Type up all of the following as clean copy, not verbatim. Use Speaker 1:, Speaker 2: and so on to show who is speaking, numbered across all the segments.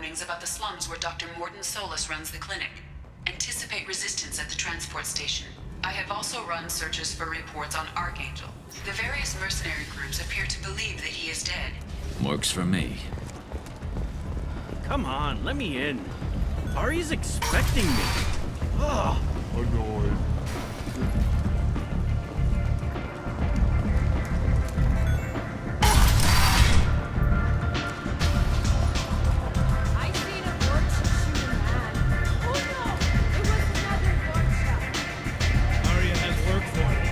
Speaker 1: warnings about the slums where Dr. Morden Solus runs the clinic. Anticipate resistance at the transport station. I have also run searches for reports on Archangel. The various mercenary groups appear to believe that he is dead.
Speaker 2: Works for me.
Speaker 3: Come on, let me in. Ari's expecting me. Ugh.
Speaker 4: Annoyed.
Speaker 5: I seen a gunshot shoot a man. Oh no! It was another gunshot.
Speaker 6: Aria has work for her.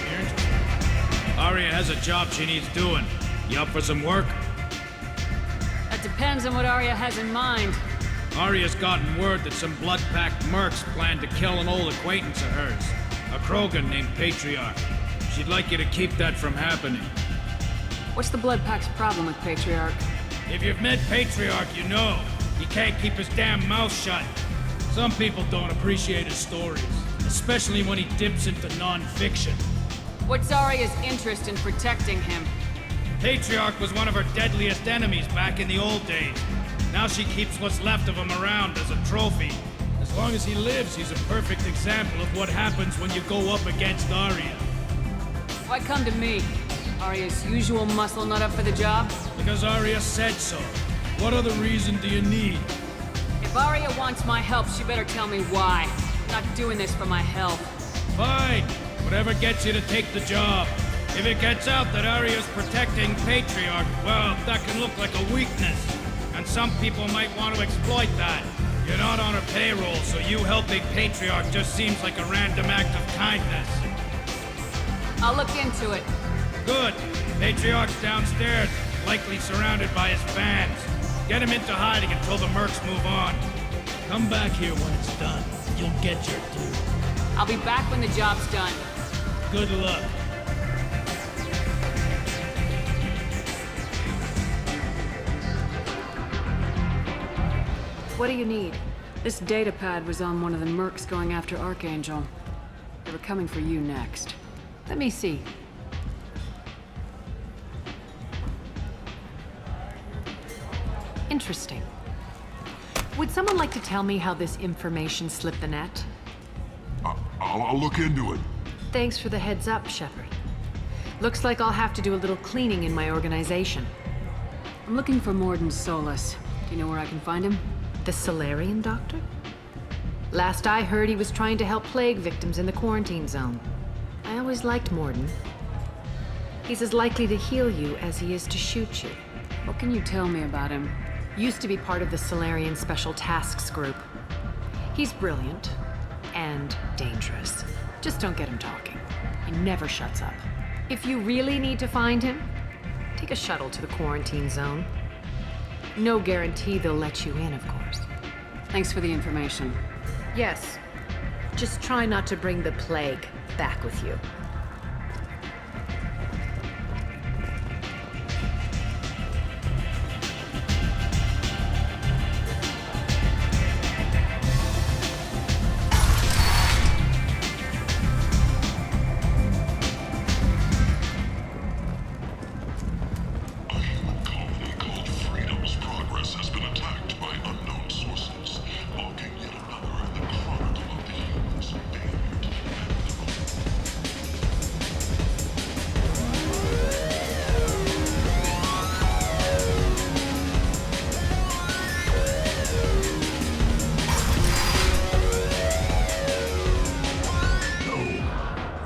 Speaker 6: Here's- Aria has a job she needs doing. You up for some work?
Speaker 7: That depends on what Arya has in mind.
Speaker 6: Aria's gotten word that some blood-packed mercs plan to kill an old acquaintance of hers. A Krogan named Patriarch. She'd like you to keep that from happening.
Speaker 7: What's the Blood Pack's problem with Patriarch?
Speaker 6: If you've met Patriarch, you know. He can't keep his damn mouth shut. Some people don't appreciate his stories. Especially when he dips into non-fiction.
Speaker 7: What's Arya's interest in protecting him?
Speaker 6: Patriarch was one of her deadliest enemies back in the old days. Now she keeps what's left of him around as a trophy. As long as he lives, he's a perfect example of what happens when you go up against Arya.
Speaker 7: Why come to me? Arya's usual muscle not up for the job?
Speaker 6: Because Arya said so. What other reason do you need?
Speaker 7: If Arya wants my help, she better tell me why. I'm not doing this for my health.
Speaker 6: Fine. Whatever gets you to take the job. If it gets out that Arya's protecting Patriarch, well, that can look like a weakness. And some people might want to exploit that. You're not on her payroll, so you helping Patriarch just seems like a random act of kindness.
Speaker 7: I'll look into it.
Speaker 6: Good. Patriarch's downstairs, likely surrounded by his fans. Get him into hiding until the mercs move on. Come back here when it's done. You'll get your due.
Speaker 7: I'll be back when the job's done.
Speaker 6: Good luck.
Speaker 7: What do you need? This data pad was on one of the mercs going after Archangel. They were coming for you next. Let me see.
Speaker 8: Interesting. Would someone like to tell me how this information slipped the net?
Speaker 4: I'll look into it.
Speaker 8: Thanks for the heads up, Shepard. Looks like I'll have to do a little cleaning in my organization.
Speaker 7: I'm looking for Morden Solus. Do you know where I can find him?
Speaker 8: The Solarian doctor? Last I heard, he was trying to help plague victims in the quarantine zone. I always liked Morden. He's as likely to heal you as he is to shoot you.
Speaker 7: What can you tell me about him?
Speaker 8: Used to be part of the Solarian Special Tasks Group. He's brilliant and dangerous. Just don't get him talking. He never shuts up. If you really need to find him, take a shuttle to the quarantine zone. No guarantee they'll let you in, of course.
Speaker 7: Thanks for the information.
Speaker 8: Yes. Just try not to bring the plague back with you.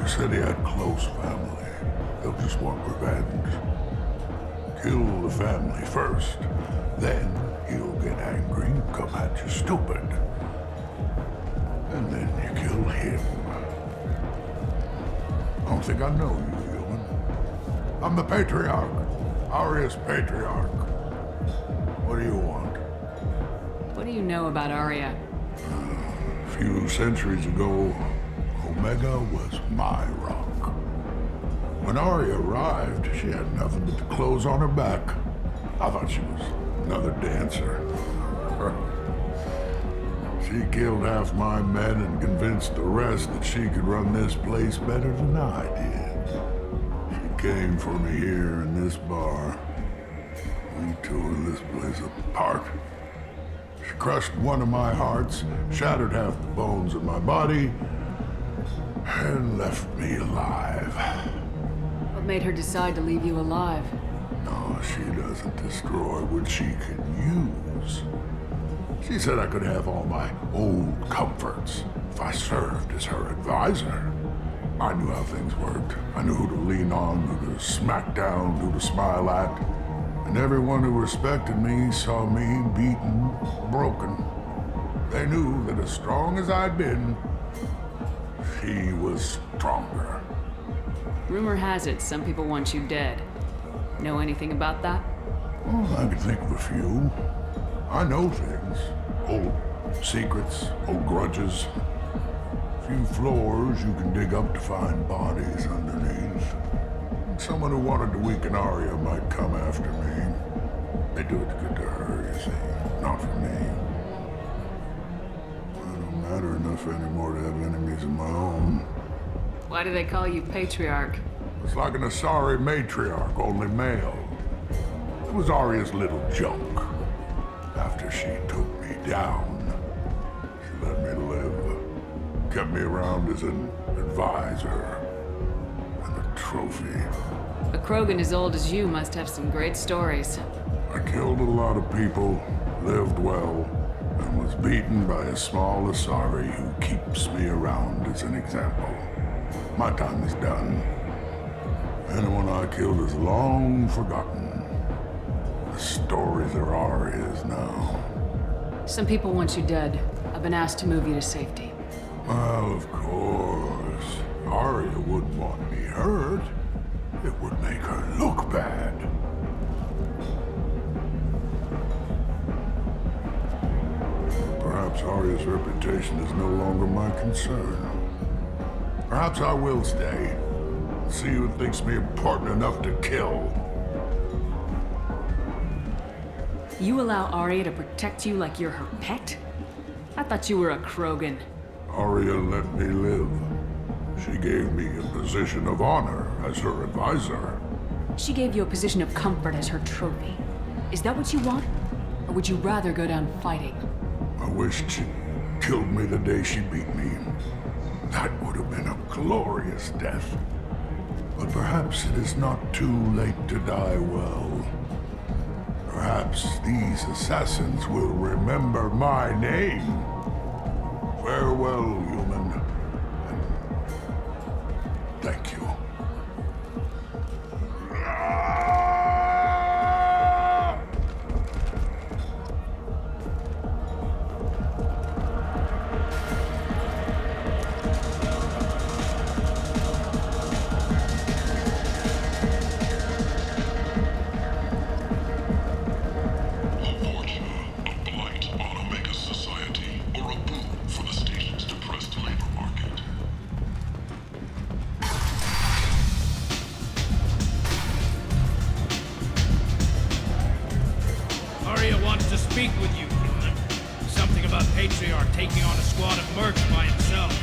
Speaker 4: Said he had close family. They'll just want revenge. Kill the family first. Then he'll get angry and come at you stupid. And then you kill him. I don't think I know you, human. I'm the Patriarch. Aria's Patriarch. What do you want?
Speaker 7: What do you know about Arya?
Speaker 4: A few centuries ago, Omega was my rock. When Arya arrived, she had nothing but the clothes on her back. I thought she was another dancer. She killed half my men and convinced the rest that she could run this place better than I did. She came for me here in this bar. We tore this place apart. She crushed one of my hearts, shattered half the bones in my body, and left me alive.
Speaker 7: What made her decide to leave you alive?
Speaker 4: No, she doesn't destroy what she can use. She said I could have all my old comforts if I served as her advisor. I knew how things worked. I knew who to lean on, who to smack down, who to smile at. And everyone who respected me saw me beaten, broken. They knew that as strong as I'd been, she was stronger.
Speaker 7: Rumor has it some people want you dead. Know anything about that?
Speaker 4: Well, I can think of a few. I know things. Old secrets, old grudges. Few floors you can dig up to find bodies underneath. Someone who wanted to weaken Arya might come after me. They do it to get to her, you see, not for me. I don't matter enough anymore to have enemies of my own.
Speaker 7: Why do they call you Patriarch?
Speaker 4: It's like an Asari matriarch, only male. It was Arya's little junk. After she took me down, she let me live. Kept me around as an advisor and a trophy.
Speaker 7: A Krogan as old as you must have some great stories.
Speaker 4: I killed a lot of people, lived well, and was beaten by a small Asari who keeps me around as an example. My time is done. Anyone I killed is long forgotten. The stories are Arya's now.
Speaker 7: Some people want you dead. I've been asked to move you to safety.
Speaker 4: Well, of course. Arya wouldn't want me hurt. It would make her look bad. Perhaps Arya's reputation is no longer my concern. Perhaps I will stay. See who thinks me important enough to kill.
Speaker 7: You allow Arya to protect you like you're her pet? I thought you were a Krogan.
Speaker 4: Arya let me live. She gave me a position of honor as her advisor.
Speaker 7: She gave you a position of comfort as her trophy. Is that what you want? Or would you rather go down fighting?
Speaker 4: I wished she'd killed me the day she beat me. That would have been a glorious death. But perhaps it is not too late to die well. Perhaps these assassins will remember my name. Farewell, human. And thank you.
Speaker 6: Speak with you, human. Something about Patriarch taking on a squad of mercs by himself.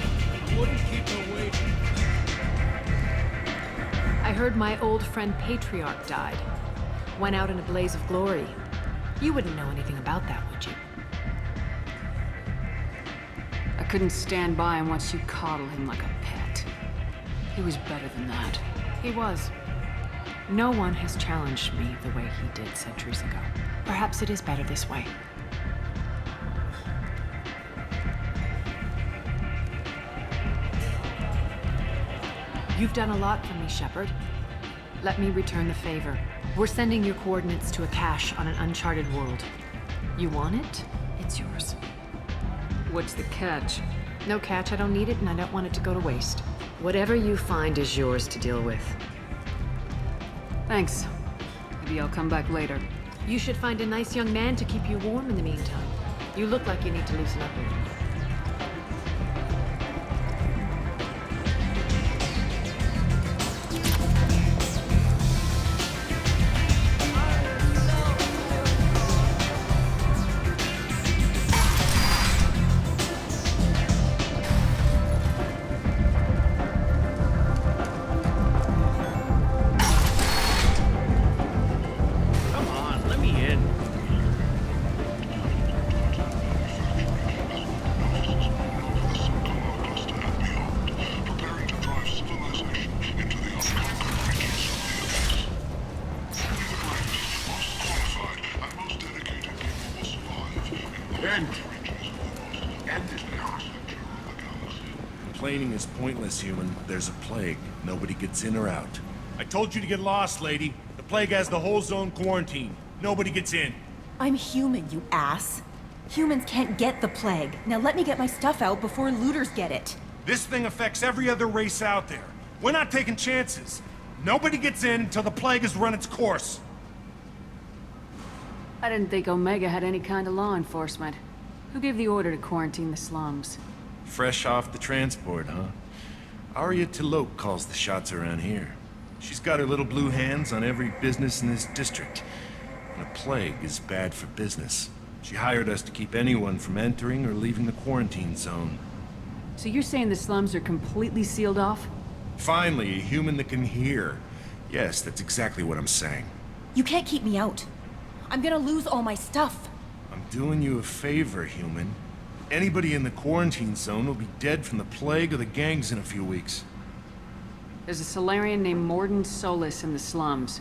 Speaker 6: Wouldn't keep her waiting.
Speaker 8: I heard my old friend Patriarch died. Went out in a blaze of glory. You wouldn't know anything about that, would you?
Speaker 7: I couldn't stand by and watch you coddle him like a pet. He was better than that.
Speaker 8: He was. No one has challenged me the way he did centuries ago. Perhaps it is better this way. You've done a lot for me, Shepard. Let me return the favor. We're sending your coordinates to a cache on an uncharted world. You want it? It's yours.
Speaker 7: What's the catch?
Speaker 8: No catch, I don't need it, and I don't want it to go to waste. Whatever you find is yours to deal with.
Speaker 7: Thanks. Maybe I'll come back later.
Speaker 8: You should find a nice young man to keep you warm in the meantime. You look like you need to loosen up a little.
Speaker 2: explaining is pointless, human. There's a plague. Nobody gets in or out. I told you to get lost, lady. The plague has the whole zone quarantined. Nobody gets in.
Speaker 9: I'm human, you ass. Humans can't get the plague. Now let me get my stuff out before looters get it.
Speaker 2: This thing affects every other race out there. We're not taking chances. Nobody gets in until the plague has run its course.
Speaker 7: I didn't think Omega had any kind of law enforcement. Who gave the order to quarantine the slums?
Speaker 2: Fresh off the transport, huh? Arya Tilok calls the shots around here. She's got her little blue hands on every business in this district. And a plague is bad for business. She hired us to keep anyone from entering or leaving the quarantine zone.
Speaker 7: So you're saying the slums are completely sealed off?
Speaker 2: Finally, a human that can hear. Yes, that's exactly what I'm saying.
Speaker 9: You can't keep me out. I'm gonna lose all my stuff.
Speaker 2: I'm doing you a favor, human. Anybody in the quarantine zone will be dead from the plague or the gangs in a few weeks.
Speaker 7: There's a Solarian named Morden Solis in the slums.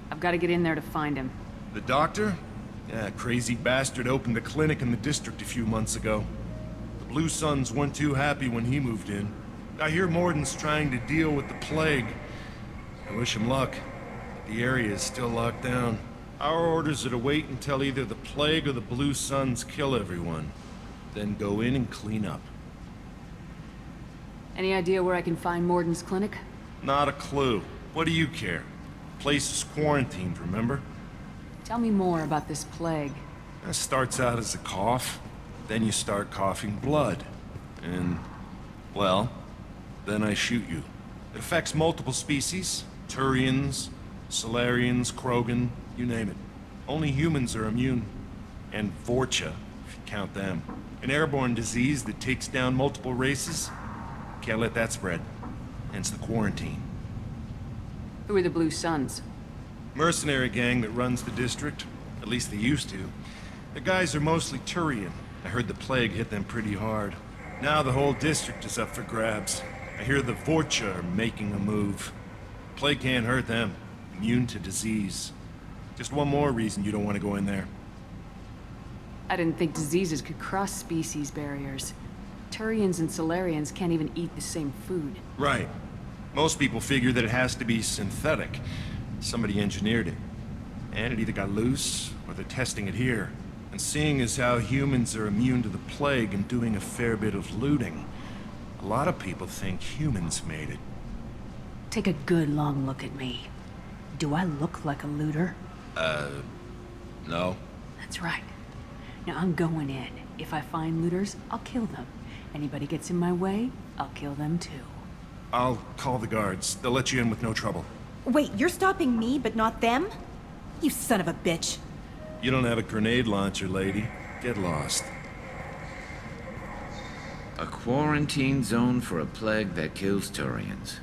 Speaker 7: I've got to get in there to find him.
Speaker 2: The doctor? Yeah, crazy bastard opened a clinic in the district a few months ago. The Blue Suns weren't too happy when he moved in. I hear Morden's trying to deal with the plague. I wish him luck. The area is still locked down. Our orders are to wait until either the plague or the Blue Suns kill everyone. Then go in and clean up.
Speaker 7: Any idea where I can find Morden's clinic?
Speaker 2: Not a clue. What do you care? The place is quarantined, remember?
Speaker 7: Tell me more about this plague.
Speaker 2: It starts out as a cough, then you start coughing blood. And, well, then I shoot you. It affects multiple species. Turians, Solarians, Krogan, you name it. Only humans are immune. And Vorcha, if you count them. An airborne disease that takes down multiple races. Can't let that spread. Hence the quarantine.
Speaker 7: Who are the Blue Suns?
Speaker 2: Mercenary gang that runs the district. At least they used to. The guys are mostly Turian. I heard the plague hit them pretty hard. Now the whole district is up for grabs. I hear the Vorcha are making a move. Plague can't hurt them. Immune to disease. Just one more reason you don't want to go in there.
Speaker 7: I didn't think diseases could cross species barriers. Turians and Solarians can't even eat the same food.
Speaker 2: Right. Most people figure that it has to be synthetic. Somebody engineered it. And it either got loose, or they're testing it here. And seeing as how humans are immune to the plague and doing a fair bit of looting, a lot of people think humans made it.
Speaker 8: Take a good long look at me. Do I look like a looter?
Speaker 2: No.
Speaker 8: That's right. Now I'm going in. If I find looters, I'll kill them. Anybody gets in my way, I'll kill them too.
Speaker 2: I'll call the guards. They'll let you in with no trouble.
Speaker 9: Wait, you're stopping me, but not them? You son of a bitch.
Speaker 2: You don't have a grenade launcher, lady. Get lost.
Speaker 10: A quarantine zone for a plague that kills Turians.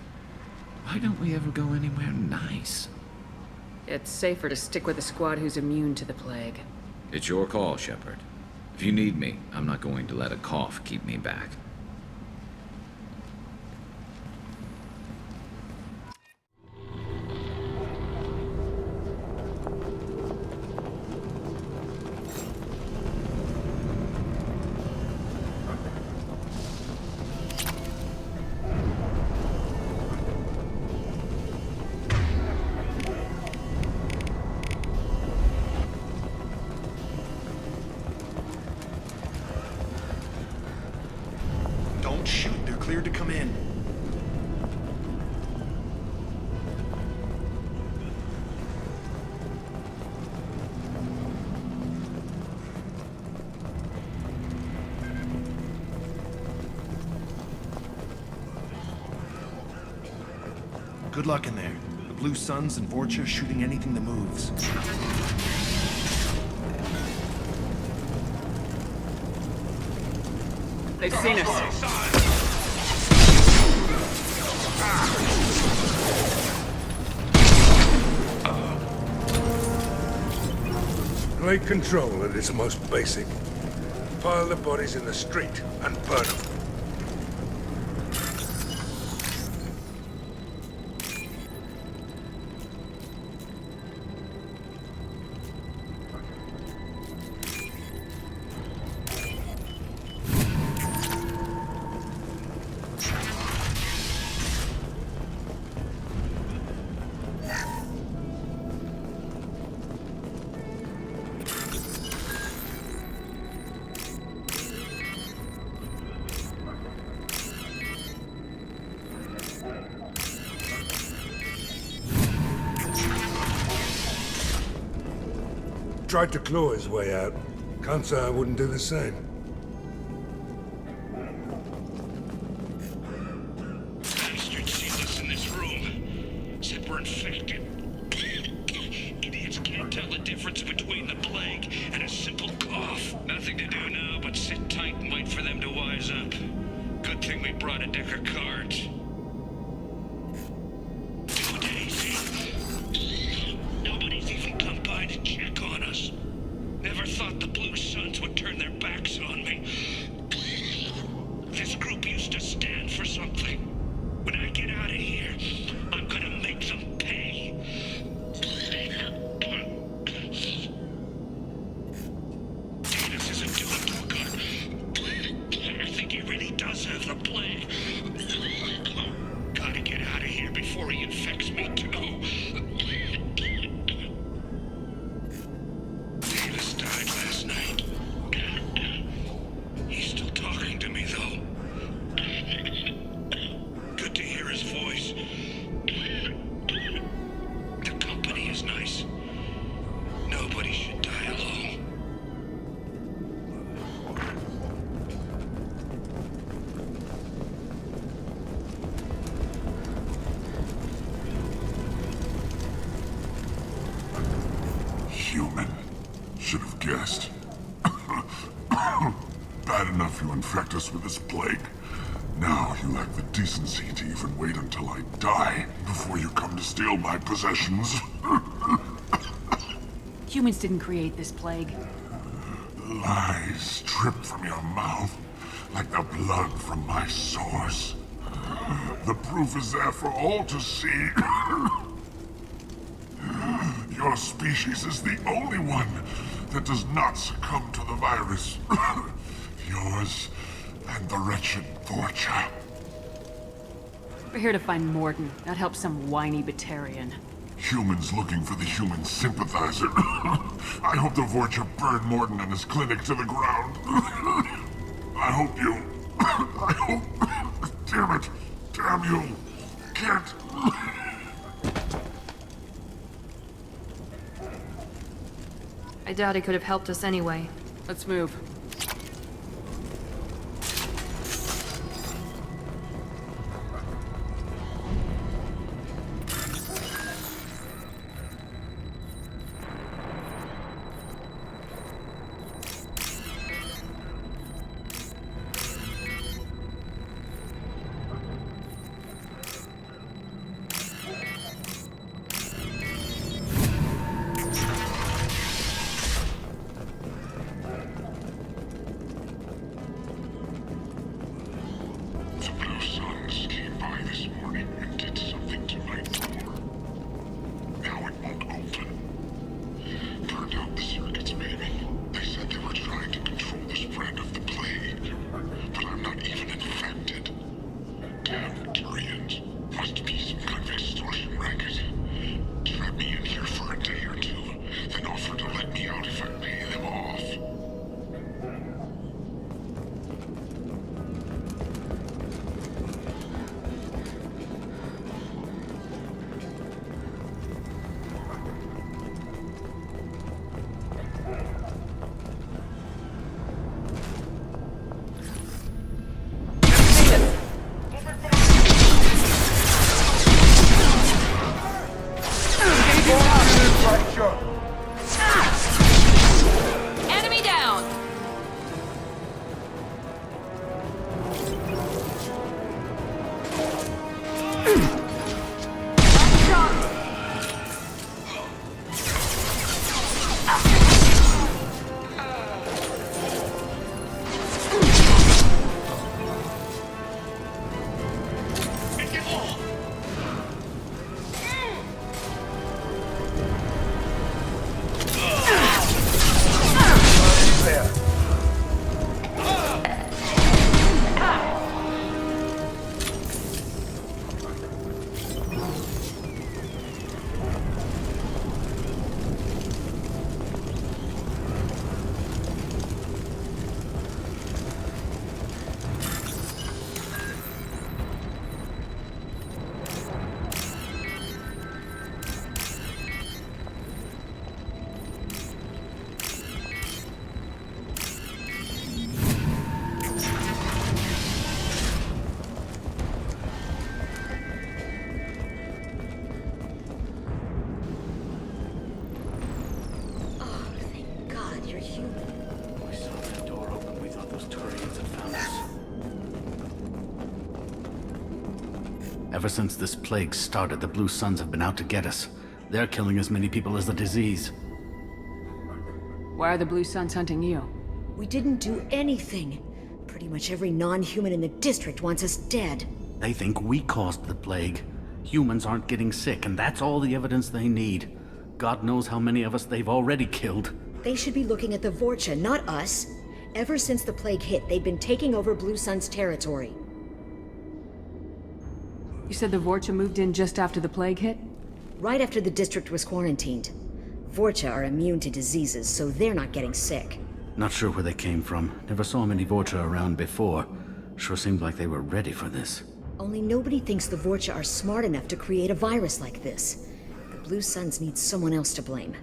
Speaker 10: Why don't we ever go anywhere nice?
Speaker 7: It's safer to stick with a squad who's immune to the plague.
Speaker 10: It's your call, Shepard. If you need me, I'm not going to let a cough keep me back.
Speaker 2: Don't shoot. They're cleared to come in. Good luck in there. The Blue Suns and Vorcha shooting anything that moves.
Speaker 7: They've seen us.
Speaker 11: Great control at its most basic. Pile the bodies in the street and burn them. tried to claw his way out. Can't say I wouldn't do the same.
Speaker 6: Bastard sees us in this room. Said we're infected. Idiots can't tell the difference between the plague and a simple cough. Nothing to do now but sit tight and wait for them to wise up. Good thing we brought a deck of cards. 2 days in. Nobody's even come by to check on us. Never thought the Blue Suns would turn their backs on me. This group used to stand for something. When I get out of here, I'm gonna make them pay. Davis isn't doing too good. I think he really does have the plague. Gotta get out of here before he infects me too. Davis died last night. He's still talking to me, though. Good to hear his voice. The company is nice. Nobody should die alone.
Speaker 4: Human. Should have guessed. Bad enough you infect us with this plague. Now you lack the decency to even wait until I die before you come to steal my possessions.
Speaker 7: Humans didn't create this plague.
Speaker 4: Lies drip from your mouth like the blood from my sores. The proof is there for all to see. Your species is the only one that does not succumb to the virus. Yours and the wretched Vorcha.
Speaker 7: We're here to find Morden, not help some whiny Batarian.
Speaker 4: Humans looking for the human sympathizer. I hope the Vorcha burned Morden and his clinic to the ground. I hope you... I hope... Damn it. Damn you. Can't...
Speaker 12: I doubt he could have helped us anyway.
Speaker 7: Let's move.
Speaker 12: Enemy down!
Speaker 3: Ever since this plague started, the Blue Suns have been out to get us. They're killing as many people as the disease.
Speaker 7: Why are the Blue Suns hunting you?
Speaker 13: We didn't do anything. Pretty much every non-human in the district wants us dead.
Speaker 3: They think we caused the plague. Humans aren't getting sick, and that's all the evidence they need. God knows how many of us they've already killed.
Speaker 13: They should be looking at the Vorcha, not us. Ever since the plague hit, they've been taking over Blue Sun's territory.
Speaker 7: You said the Vorcha moved in just after the plague hit?
Speaker 13: Right after the district was quarantined. Vorcha are immune to diseases, so they're not getting sick.
Speaker 3: Not sure where they came from. Never saw many Vorcha around before. Sure seemed like they were ready for this.
Speaker 13: Only nobody thinks the Vorcha are smart enough to create a virus like this. The Blue Suns need someone else to blame.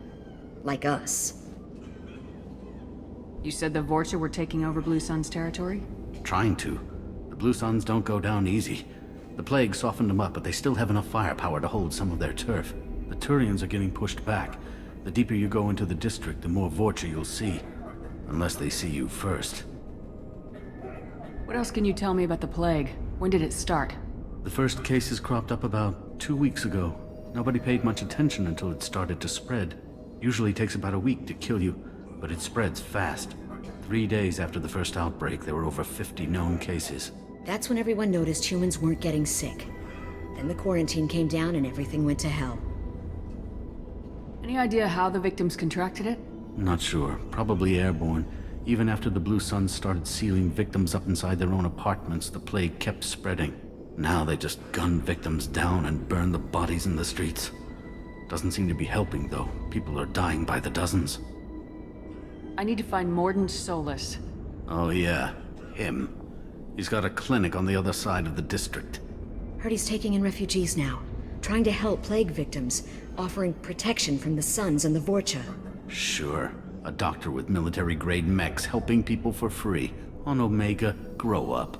Speaker 13: Like us.
Speaker 7: You said the Vorcha were taking over Blue Sun's territory?
Speaker 3: Trying to. The Blue Suns don't go down easy. The plague softened them up, but they still have enough firepower to hold some of their turf. The Turians are getting pushed back. The deeper you go into the district, the more Vorcha you'll see. Unless they see you first.
Speaker 7: What else can you tell me about the plague? When did it start?
Speaker 3: The first cases cropped up about 2 weeks ago. Nobody paid much attention until it started to spread. Usually takes about a week to kill you, but it spreads fast. 3 days after the first outbreak, there were over 50 known cases.
Speaker 13: That's when everyone noticed humans weren't getting sick. Then the quarantine came down and everything went to hell.
Speaker 7: Any idea how the victims contracted it?
Speaker 3: Not sure. Probably airborne. Even after the Blue Suns started sealing victims up inside their own apartments, the plague kept spreading. Now they just gun victims down and burn the bodies in the streets. Doesn't seem to be helping, though. People are dying by the dozens.
Speaker 7: I need to find Morden Solus.
Speaker 3: Oh yeah, him. He's got a clinic on the other side of the district.
Speaker 13: Heard he's taking in refugees now. Trying to help plague victims. Offering protection from the Suns and the Vorcha.
Speaker 3: Sure. A doctor with military-grade mechs helping people for free. On Omega, grow up.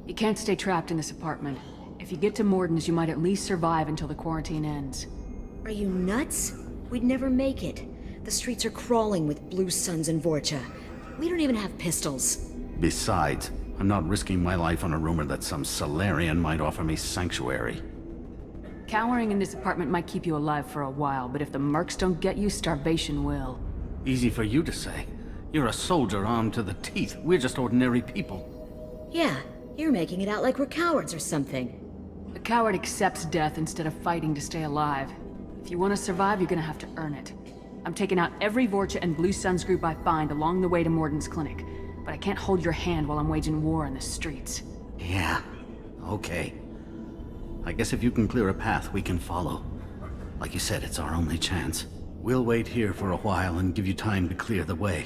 Speaker 7: You can't stay trapped in this apartment. If you get to Morden's, you might at least survive until the quarantine ends.
Speaker 13: Are you nuts? We'd never make it. The streets are crawling with Blue Suns and Vorcha. We don't even have pistols.
Speaker 3: Besides, I'm not risking my life on a rumor that some Solarian might offer me sanctuary.
Speaker 7: Cowering in this apartment might keep you alive for a while, but if the mercs don't get you, starvation will.
Speaker 3: Easy for you to say. You're a soldier armed to the teeth. We're just ordinary people.
Speaker 13: Yeah, you're making it out like we're cowards or something.
Speaker 7: A coward accepts death instead of fighting to stay alive. If you want to survive, you're gonna have to earn it. I'm taking out every Vorcha and Blue Suns group I find along the way to Morden's clinic, but I can't hold your hand while I'm waging war in the streets.
Speaker 3: Yeah, okay. I guess if you can clear a path, we can follow. Like you said, it's our only chance. We'll wait here for a while and give you time to clear the way.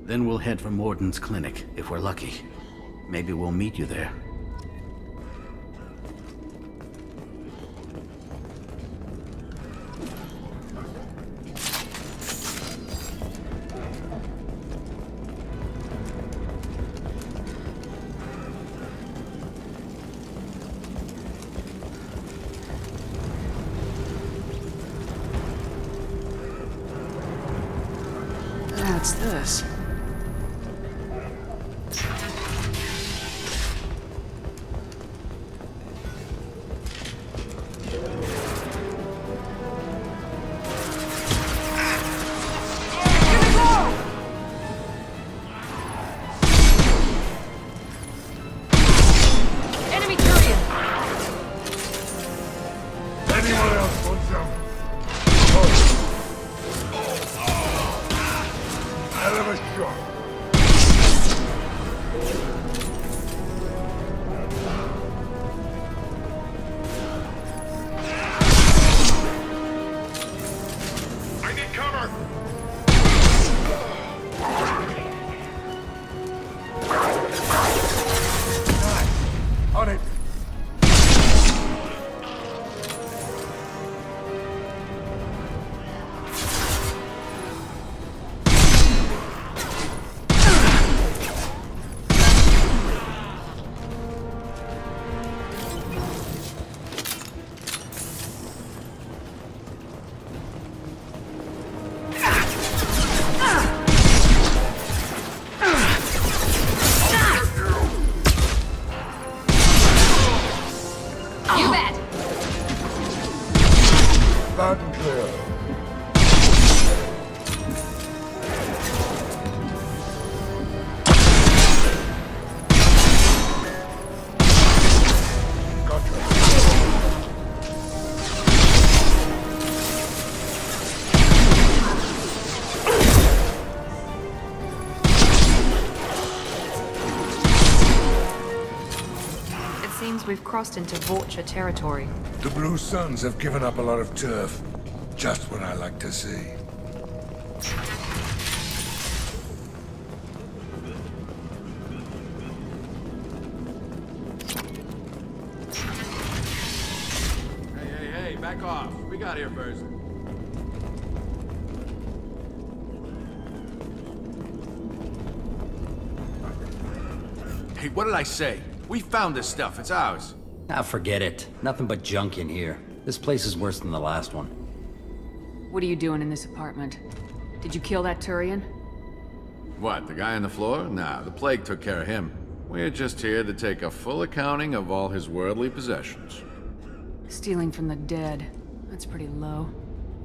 Speaker 3: Then we'll head for Morden's clinic, if we're lucky. Maybe we'll meet you there.
Speaker 7: What's this?
Speaker 12: Enemy Turian!
Speaker 11: Anyone else want some? Hell of a
Speaker 4: Loud and clear.
Speaker 12: We've crossed into Vulture territory.
Speaker 11: The Blue Suns have given up a lot of turf. Just what I like to see.
Speaker 14: Hey, back off. We got here first. Hey, what did I say? We found this stuff. It's ours.
Speaker 15: Ah, forget it. Nothing but junk in here. This place is worse than the last one.
Speaker 7: What are you doing in this apartment? Did you kill that Turian?
Speaker 14: What, the guy on the floor? Nah, the plague took care of him. We're just here to take a full accounting of all his worldly possessions.
Speaker 7: Stealing from the dead. That's pretty low.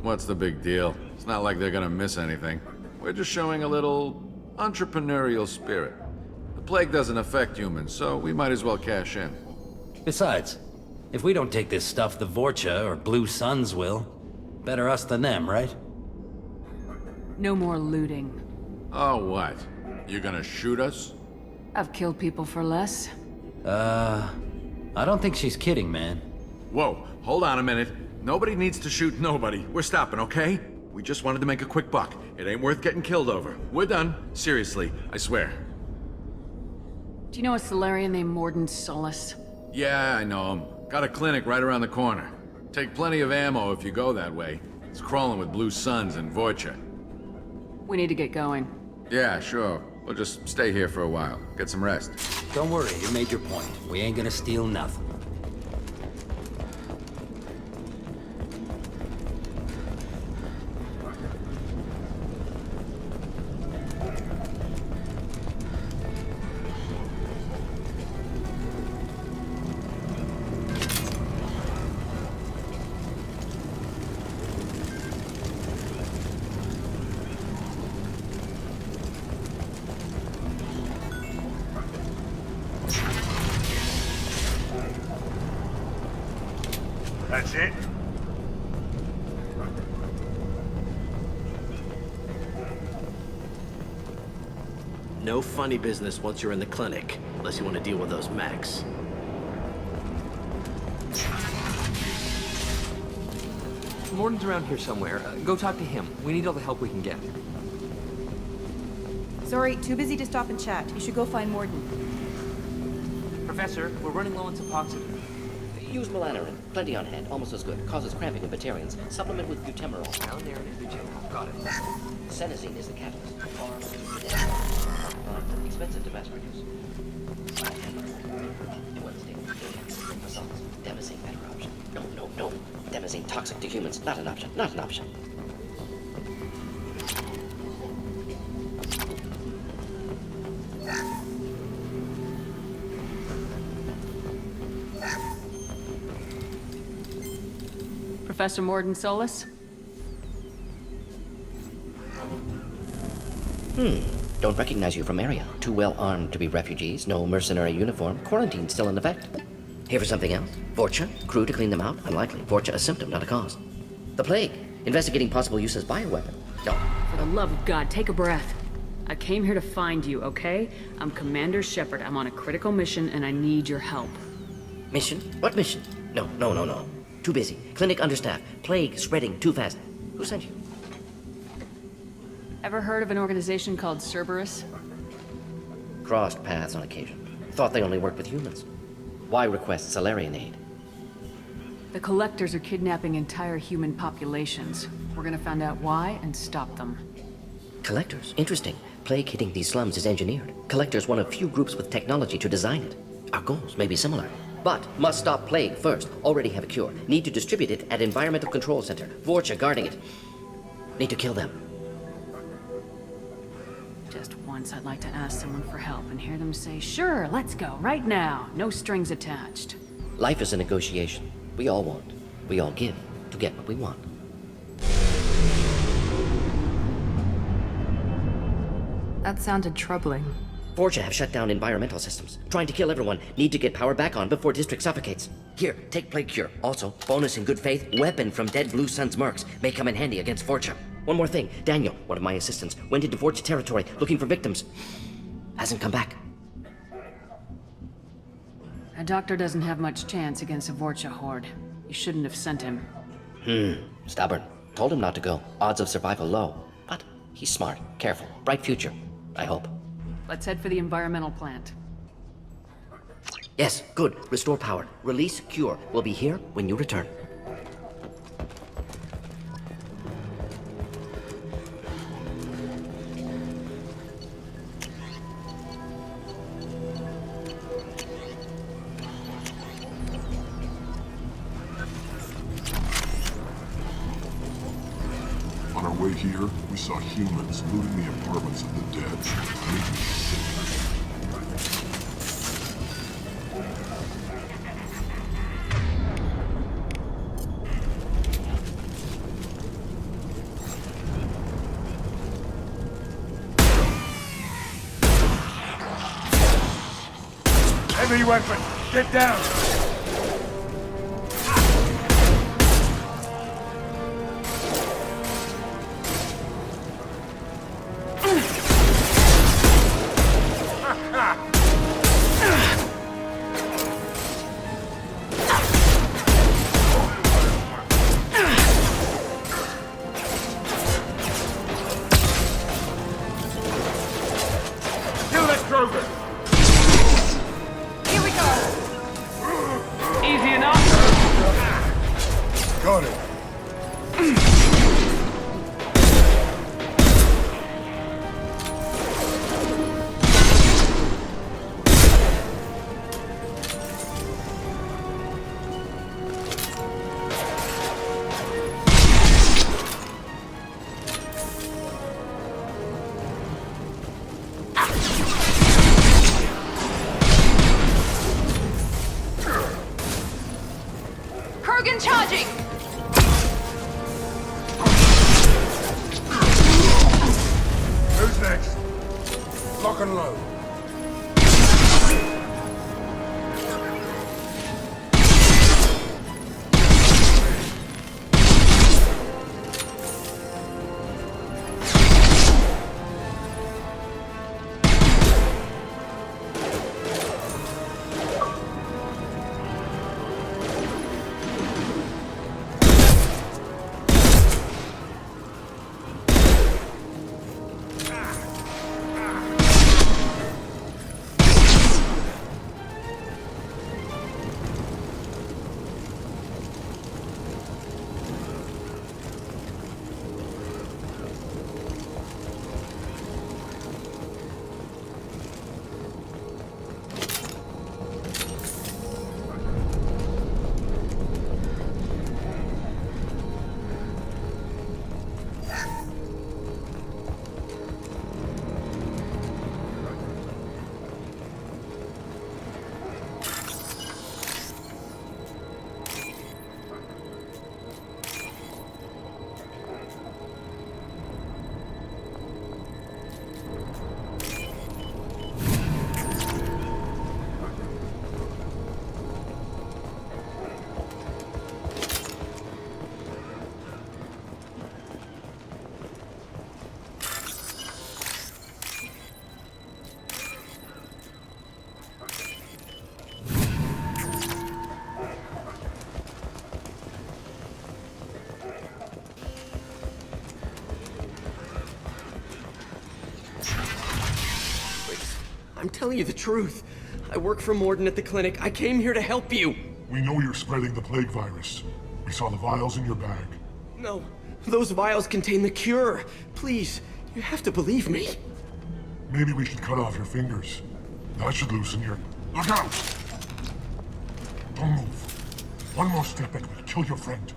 Speaker 14: What's the big deal? It's not like they're gonna miss anything. We're just showing a little entrepreneurial spirit. The plague doesn't affect humans, so we might as well cash in.
Speaker 15: Besides, if we don't take this stuff, the Vorcha or Blue Suns will. Better us than them, right?
Speaker 7: No more looting.
Speaker 14: Oh, what? You gonna shoot us?
Speaker 7: I've killed people for less.
Speaker 15: I don't think she's kidding, man.
Speaker 14: Whoa, hold on a minute. Nobody needs to shoot nobody. We're stopping, okay? We just wanted to make a quick buck. It ain't worth getting killed over. We're done. Seriously, I swear.
Speaker 7: Do you know a Solarian named Morden Solus?
Speaker 14: Yeah, I know him. Got a clinic right around the corner. Take plenty of ammo if you go that way. It's crawling with Blue Suns and Vorcha.
Speaker 7: We need to get going.
Speaker 14: Yeah, sure. We'll just stay here for a while. Get some rest.
Speaker 15: Don't worry, you made your point. We ain't gonna steal nothing.
Speaker 11: That's it?
Speaker 16: No funny business once you're in the clinic, unless you want to deal with those mechs.
Speaker 17: Morden's around here somewhere. Go talk to him. We need all the help we can get.
Speaker 9: Sorry, too busy to stop and chat. You should go find Morden.
Speaker 17: Professor, we're running low on Suboxone.
Speaker 18: Use melanorin. Plenty on hand. Almost as good. Causes cramping in Batarians. Supplement with butemerol.
Speaker 17: Melanorin and butemerol. Got it.
Speaker 18: Senesine is the catalyst. Expensive to mass produce. Demazine, better option. No. Demazine toxic to humans. Not an option. Not an option.
Speaker 7: Professor Morden Solus?
Speaker 18: Don't recognize you from area. Too well armed to be refugees. No mercenary uniform. Quarantine still in effect. Here for something else? Vorcha? Crew to clean them out? Unlikely. Vorcha a symptom, not a cause. The plague. Investigating possible use as bioweapon. No.
Speaker 7: For the love of God, take a breath. I came here to find you, okay? I'm Commander Shepard. I'm on a critical mission and I need your help.
Speaker 18: Mission? What mission? No. Too busy. Clinic understaffed. Plague spreading too fast. Who sent you?
Speaker 7: Ever heard of an organization called Cerberus?
Speaker 18: Crossed paths on occasion. Thought they only worked with humans. Why request Solarian aid?
Speaker 7: The Collectors are kidnapping entire human populations. We're gonna find out why and stop them.
Speaker 18: Collectors? Interesting. Plague hitting these slums is engineered. Collectors one of few groups with technology to design it. Our goals may be similar. But must stop plague first. Already have a cure. Need to distribute it at Environmental Control Center. Vorcha guarding it. Need to kill them.
Speaker 7: Just once I'd like to ask someone for help and hear them say, sure, let's go, right now. No strings attached.
Speaker 18: Life is a negotiation. We all want. We all give to get what we want.
Speaker 12: That sounded troubling.
Speaker 18: Vorcha have shut down environmental systems. Trying to kill everyone. Need to get power back on before District suffocates. Here, take Plague Cure. Also, bonus in good faith, weapon from dead Blue Sun's mercs. May come in handy against Vorcha. One more thing. Daniel, one of my assistants, went into Vorcha territory looking for victims. Hasn't come back.
Speaker 7: A doctor doesn't have much chance against a Vorcha horde. You shouldn't have sent him.
Speaker 18: Stubborn. Told him not to go. Odds of survival low. But he's smart, careful, bright future. I hope.
Speaker 7: Let's head for the environmental plant.
Speaker 18: Yes, good. Restore power. Release Cure. We'll be here when you return.
Speaker 4: On our way here, we saw humans looting the apartments of the dead. Made me sick.
Speaker 11: Heavy weapon! Get down! Kill that Kroger!
Speaker 5: Here we go!
Speaker 11: Easy enough!
Speaker 4: Got it.
Speaker 5: Kurgan charging!
Speaker 11: Who's next? Lock and load.
Speaker 17: I'm telling you the truth. I work for Morden at the clinic. I came here to help you.
Speaker 4: We know you're spreading the plague virus. We saw the vials in your bag.
Speaker 17: No, those vials contain the cure. Please, you have to believe me.
Speaker 4: Maybe we should cut off your fingers. That should loosen your... Look out! Don't move. One more step and we'll kill your friend.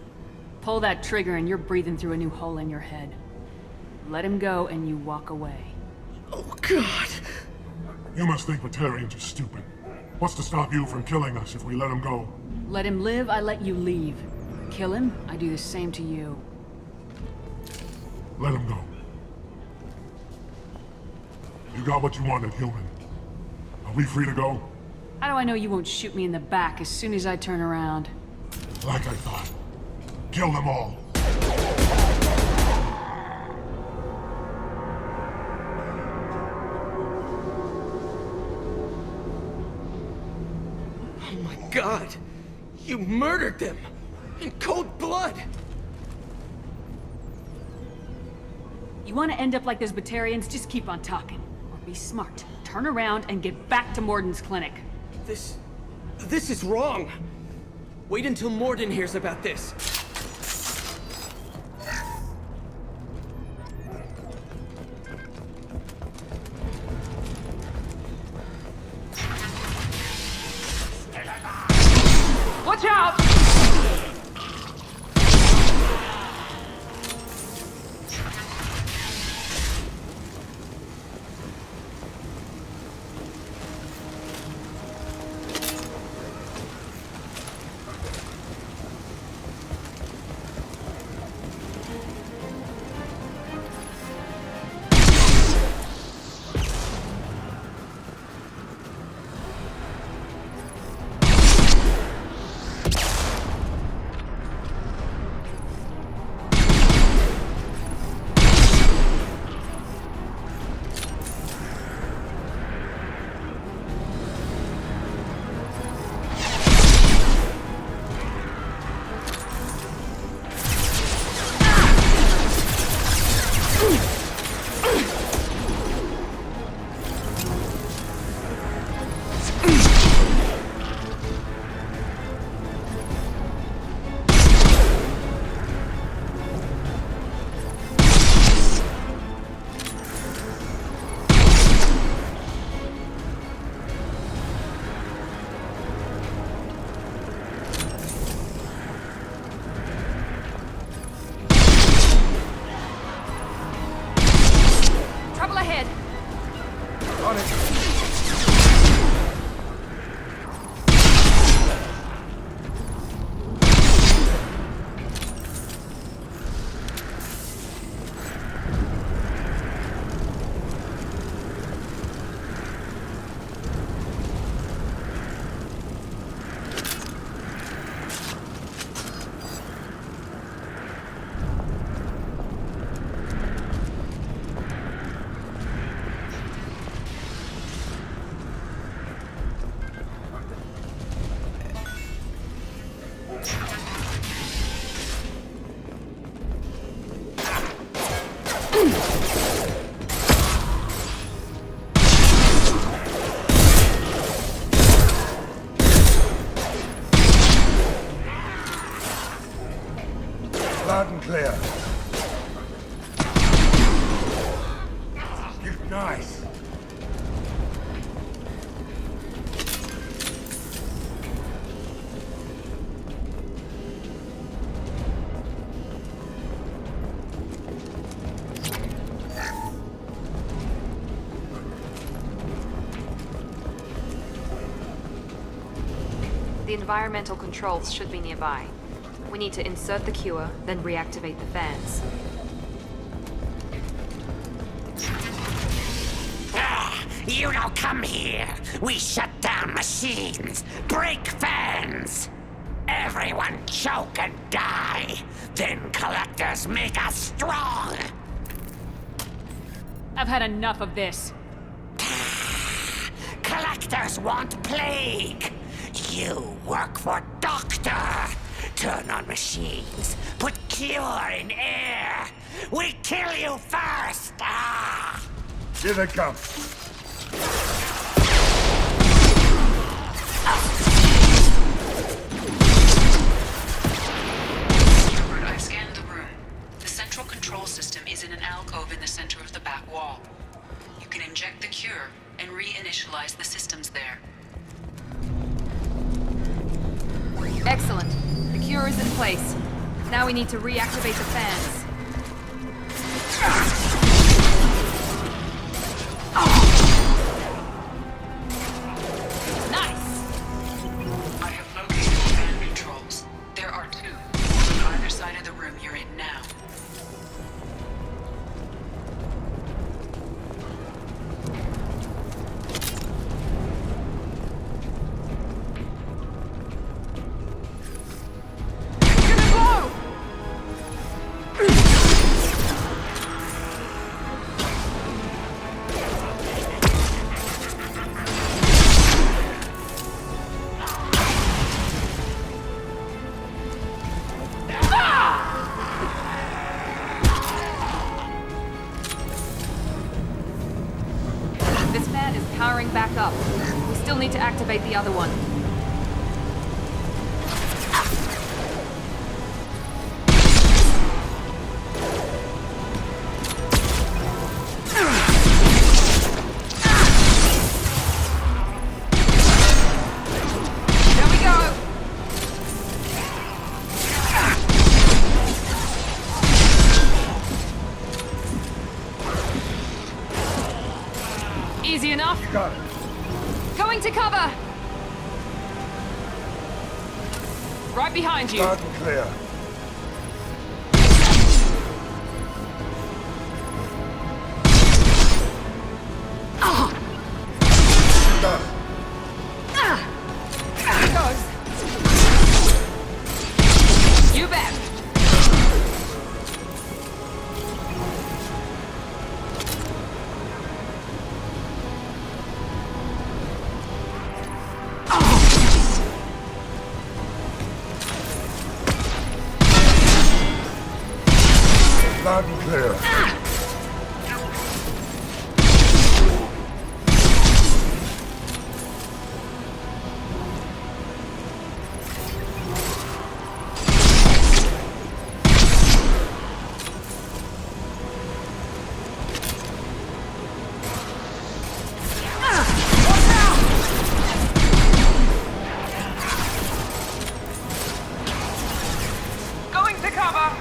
Speaker 7: Pull that trigger and you're breathing through a new hole in your head. Let him go and you walk away.
Speaker 17: Oh, God.
Speaker 4: You must think Batarians are stupid. What's to stop you from killing us if we let him go?
Speaker 7: Let him live, I let you leave. Kill him, I do the same to you.
Speaker 4: Let him go. You got what you wanted, human. Are we free to go?
Speaker 7: How do I know you won't shoot me in the back as soon as I turn around?
Speaker 4: Like I thought. Kill them all.
Speaker 17: Oh my god! You murdered them! In cold blood!
Speaker 7: You want to end up like those Batarians? Just keep on talking. Or be smart. Turn around and get back to Morden's clinic.
Speaker 17: This is wrong! Wait until Morden hears about this.
Speaker 7: Watch out!
Speaker 11: Loud and clear. Nice.
Speaker 12: The environmental controls should be nearby. We need to insert the cure, then reactivate the fans.
Speaker 19: You don't come here. We shut down machines, break fans. Everyone choke and die. Then collectors make us strong.
Speaker 7: I've had enough of this.
Speaker 19: Collectors want plague. You work for Doctor. Turn on machines. Put cure in air. We kill you first. Ah!
Speaker 11: Here they come.
Speaker 1: I've scanned the room. The central control system is in an alcove in the center of the back wall. You can inject the cure and reinitialize the systems there.
Speaker 12: Excellent. The cure is in place. Now we need to reactivate the fans.
Speaker 7: Nice!
Speaker 1: I have located the fan controls. There are two, on either side of the room you're in now.
Speaker 12: up. We still need to activate the other one. There we go! Easy enough.
Speaker 11: You got it.
Speaker 12: Going to cover! Right behind you.
Speaker 11: Loud and clear. Done.
Speaker 12: Here goes. You bet.
Speaker 11: Loud and clear.
Speaker 12: Going to cover.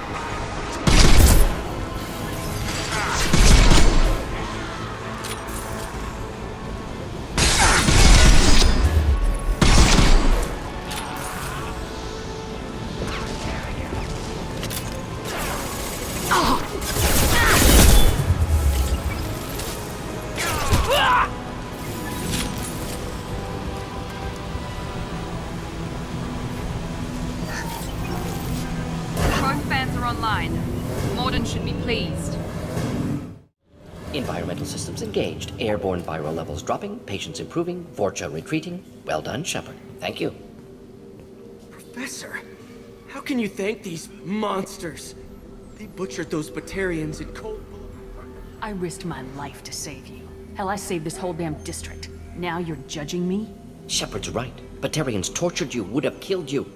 Speaker 12: Both fans are online. Morden should be pleased.
Speaker 18: Environmental systems engaged. Airborne viral levels dropping. Patients improving. Vorcha retreating. Well done, Shepard. Thank you.
Speaker 17: Professor, how can you thank these monsters? They butchered those Batarians in cold blood.
Speaker 7: I risked my life to save you. Hell, I saved this whole damn district. Now you're judging me?
Speaker 18: Shepard's right. Batarians tortured you, would have killed you.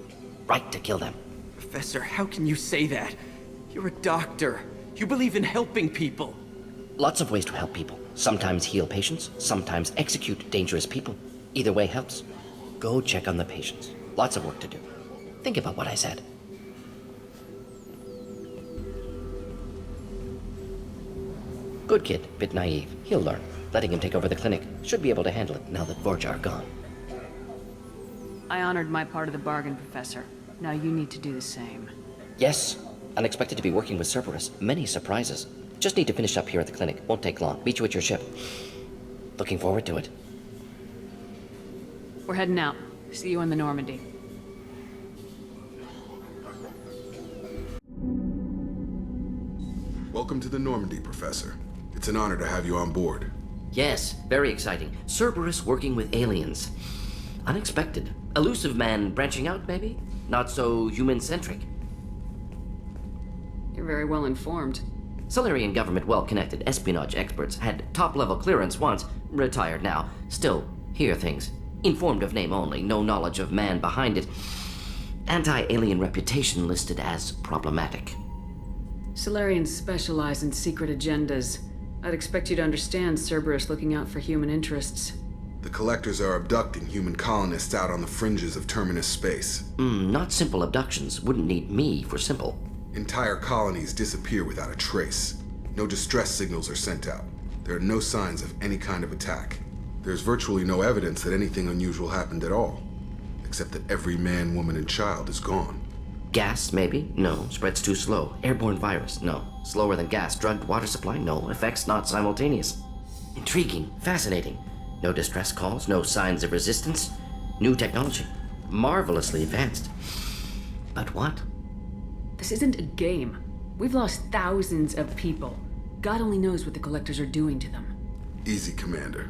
Speaker 18: Right to kill them.
Speaker 17: Professor, how can you say that? You're a doctor. You believe in helping people.
Speaker 18: Lots of ways to help people. Sometimes heal patients, sometimes execute dangerous people. Either way helps. Go check on the patients. Lots of work to do. Think about what I said. Good kid, bit naive. He'll learn. Letting him take over the clinic. Should be able to handle it now that Vorcha are gone.
Speaker 7: I honored my part of the bargain, Professor. Now you need to do the same.
Speaker 18: Yes. Unexpected to be working with Cerberus. Many surprises. Just need to finish up here at the clinic. Won't take long. Meet you at your ship. Looking forward to it.
Speaker 7: We're heading out. See you on the Normandy.
Speaker 20: Welcome to the Normandy, Professor. It's an honor to have you on board.
Speaker 18: Yes, very exciting. Cerberus working with aliens. Unexpected. Elusive man branching out, maybe? Not so human-centric.
Speaker 7: You're very well informed.
Speaker 18: Solarian government well-connected espionage experts had top-level clearance once, retired now. Still, hear things. Informed of name only, no knowledge of man behind it. Anti-alien reputation listed as problematic.
Speaker 7: Solarians specialize in secret agendas. I'd expect you to understand Cerberus looking out for human interests.
Speaker 20: The Collectors are abducting human colonists out on the fringes of Terminus space.
Speaker 18: Not simple abductions. Wouldn't need me for simple.
Speaker 20: Entire colonies disappear without a trace. No distress signals are sent out. There are no signs of any kind of attack. There's virtually no evidence that anything unusual happened at all. Except that every man, woman, and child is gone.
Speaker 18: Gas, maybe? No. Spreads too slow. Airborne virus? No. Slower than gas. Drugged water supply? No. Effects not simultaneous. Intriguing. Fascinating. No distress calls. No signs of resistance. New technology. Marvelously advanced. But what?
Speaker 7: This isn't a game. We've lost thousands of people. God only knows what the Collectors are doing to them.
Speaker 20: Easy, Commander.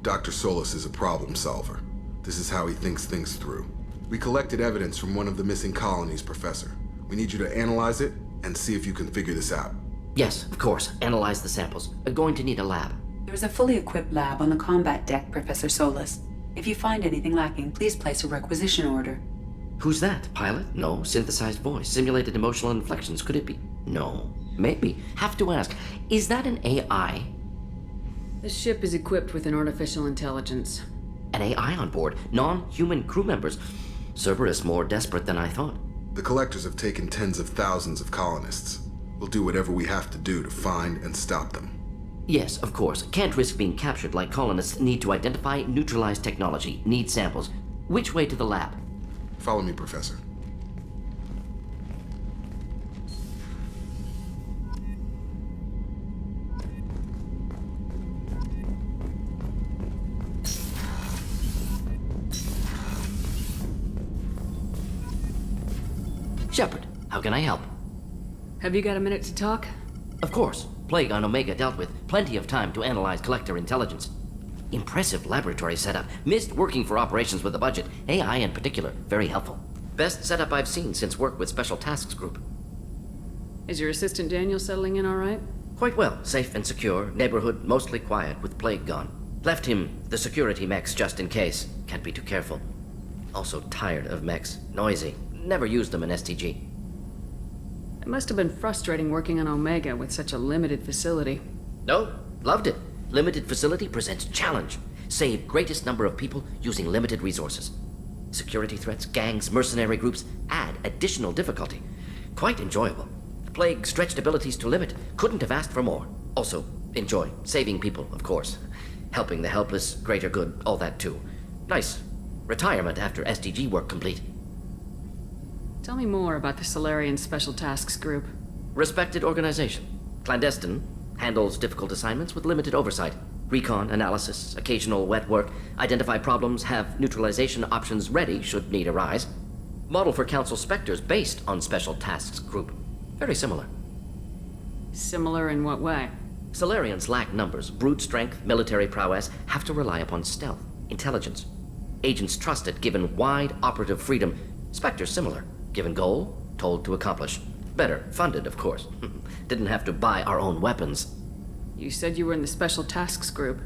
Speaker 20: Dr. Solus is a problem solver. This is how he thinks things through. We collected evidence from one of the missing colonies, Professor. We need you to analyze it and see if you can figure this out.
Speaker 18: Yes, of course. Analyze the samples. Going to need a lab.
Speaker 1: There is a fully equipped lab on the combat deck, Professor Solis. If you find anything lacking, please place a requisition order.
Speaker 18: Who's that? Pilot? No. Synthesized voice. Simulated emotional inflections. Could it be? No. Maybe. Have to ask. Is that an AI?
Speaker 7: The ship is equipped with an artificial intelligence.
Speaker 18: An AI on board? Non-human crew members? Cerberus more desperate than I thought.
Speaker 20: The Collectors have taken tens of thousands of colonists. We'll do whatever we have to do to find and stop them.
Speaker 18: Yes, of course. Can't risk being captured like colonists. Need to identify, neutralize technology. Need samples. Which way to the lab?
Speaker 20: Follow me, Professor.
Speaker 18: Shepard, how can I help?
Speaker 7: Have you got a minute to talk?
Speaker 18: Of course. Plague on Omega dealt with. Plenty of time to analyze Collector intelligence. Impressive laboratory setup. Missed working for operations with a budget. AI in particular. Very helpful. Best setup I've seen since work with Special Tasks Group.
Speaker 7: Is your assistant Daniel settling in all right?
Speaker 18: Quite well. Safe and secure. Neighborhood mostly quiet with Plague gone. Left him the security mechs just in case. Can't be too careful. Also tired of mechs. Noisy. Never used them in STG.
Speaker 7: It must have been frustrating working on Omega with such a limited facility.
Speaker 18: No, loved it. Limited facility presents challenge. Save greatest number of people using limited resources. Security threats, gangs, mercenary groups add additional difficulty. Quite enjoyable. Plague stretched abilities to limit. Couldn't have asked for more. Also, enjoy. Saving people, of course. Helping the helpless, greater good, all that too. Nice. Retirement after SDG work complete.
Speaker 7: Tell me more about the Solarian Special Tasks Group.
Speaker 18: Respected organization. Clandestine. Handles difficult assignments with limited oversight. Recon, analysis, occasional wet work. Identify problems, have neutralization options ready should need arise. Model for Council Spectres based on Special Tasks Group. Very similar.
Speaker 7: Similar in what way?
Speaker 18: Solarians lack numbers, brute strength, military prowess, have to rely upon stealth, intelligence. Agents trusted, given wide operative freedom. Spectres similar. Given goal, told to accomplish. Better, funded, of course. Didn't have to buy our own weapons.
Speaker 7: You said you were in the Special Tasks Group.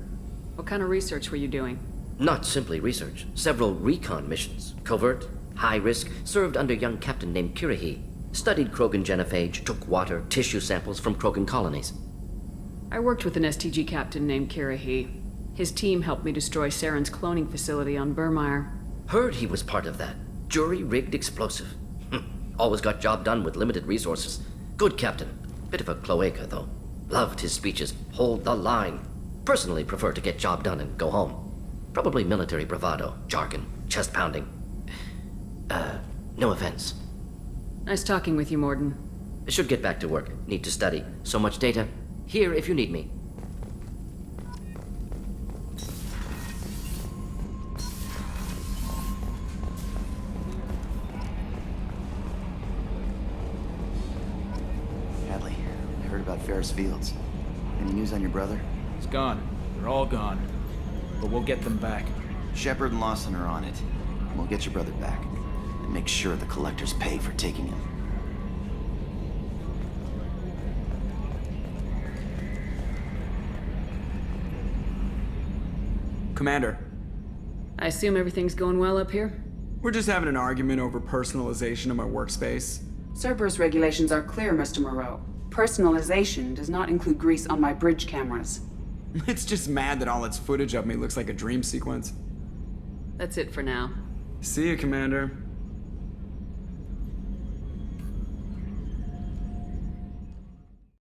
Speaker 7: What kind of research were you doing?
Speaker 18: Not simply research. Several recon missions. Covert, high risk, served under a young captain named Kirahi. Studied Krogan genophage, took water, tissue samples from Krogan colonies.
Speaker 7: I worked with an STG captain named Kirahi. His team helped me destroy Saren's cloning facility on Burmire.
Speaker 18: Heard he was part of that. Jury-rigged explosive. Always got job done with limited resources. Good captain. Bit of a cloaca, though. Loved his speeches. Hold the line. Personally prefer to get job done and go home. Probably military bravado, jargon, chest pounding. No offense.
Speaker 7: Nice talking with you, Morden.
Speaker 18: Should get back to work. Need to study. So much data. Here if you need me.
Speaker 21: Ferris Fields. Any news on your brother?
Speaker 22: He's gone. They're all gone. But we'll get them back.
Speaker 21: Shepard and Lawson are on it. We'll get your brother back. And make sure the Collectors pay for taking him.
Speaker 17: Commander.
Speaker 7: I assume everything's going well up here?
Speaker 17: We're just having an argument over personalization of my workspace.
Speaker 1: Cerberus regulations are clear, Mr. Moreau. Personalization does not include grease on my bridge cameras.
Speaker 17: It's just mad that all its footage of me looks like a dream sequence.
Speaker 7: That's it for now.
Speaker 17: See you, Commander.